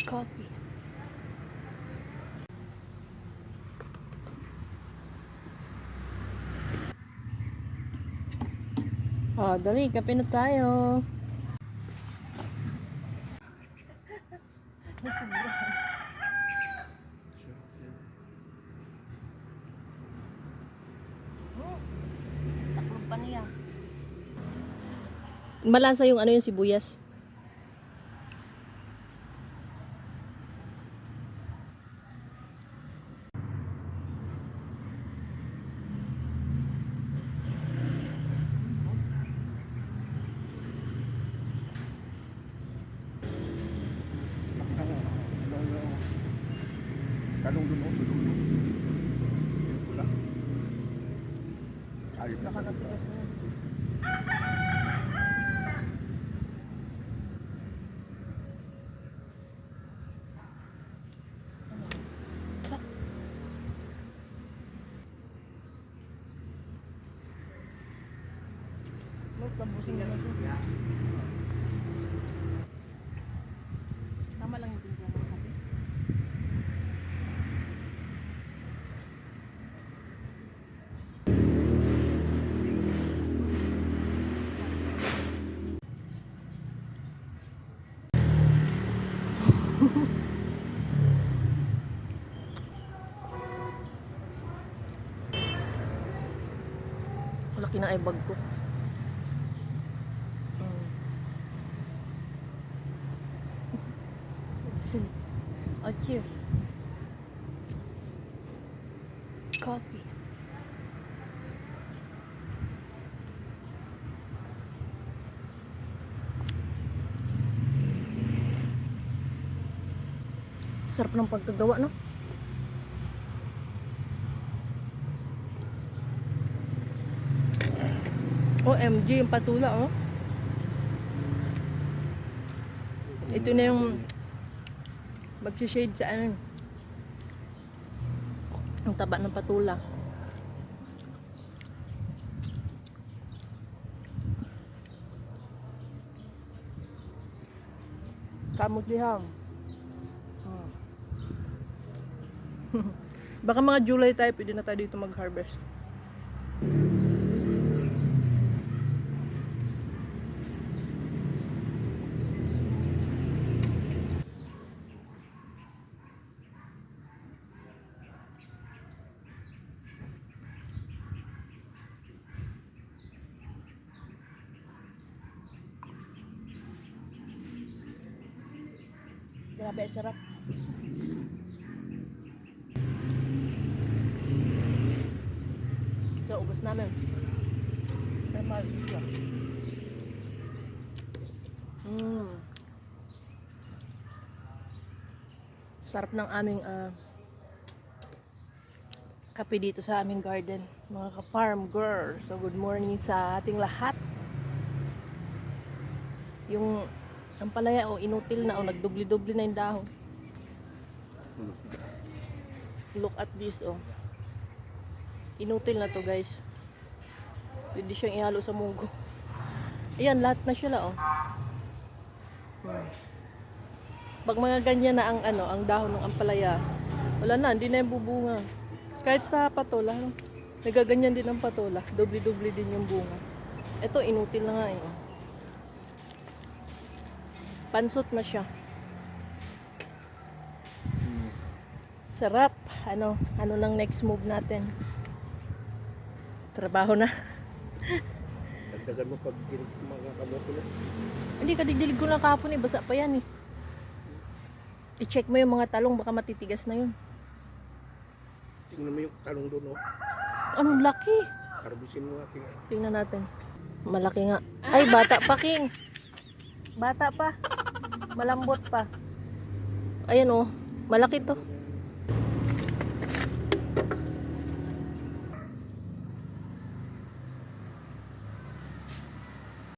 Coffee. Oh, dali, kape na tayo. Taklog pa niya. Balansa yung ano yung sibuyas. Talong dun o, sulong dun. Pula. Ayun na. Nakakatigas na yun. Tapusin na lang ito. Tama lang yung timpla ng kape. Malaki na ay bag ko. Oh, cheers. Coffee. Sarap ng pagkagawa, no? OMG, yung patula, oh. Ito na yung magsishade sa ano. Ang taba ng patula. Kamot liham. Baka mga July tayo, pwede na tayo dito mag-harvest. Grabe, sarap. So, ubos namin. Normal. Sarap ng aming kape dito sa aming garden. Mga ka-farm girls. So, good morning sa ating lahat. Yung ang palaya, inutil na, nagdubli-dubli na yung dahon. Look at this, inutil na to, guys. Pwede siyang ihalo sa munggo. Ayan, lahat na siya, Pag mga ganyan na ang dahon ng ampalaya, wala na, hindi na yung bubunga. Kahit sa patola, nagaganyan din ang patola. Dubli-dubli din yung bunga. Ito, inutil na nga, pansot na siya. Sarap. Ano nang next move natin? Trabaho na. Dagdagan mo pag mga kamote na. Hindi, kadigdilig ko na kahapon, basa pa yan, I-check mo yung mga talong, baka matitigas na yun. Tingnan mo yung talong doon, Anong laki? Harbisin mo natin. Tingnan natin. Malaki nga. Ay, bata pa, King. Bata pa. Malambot pa. Ayan, malaki to.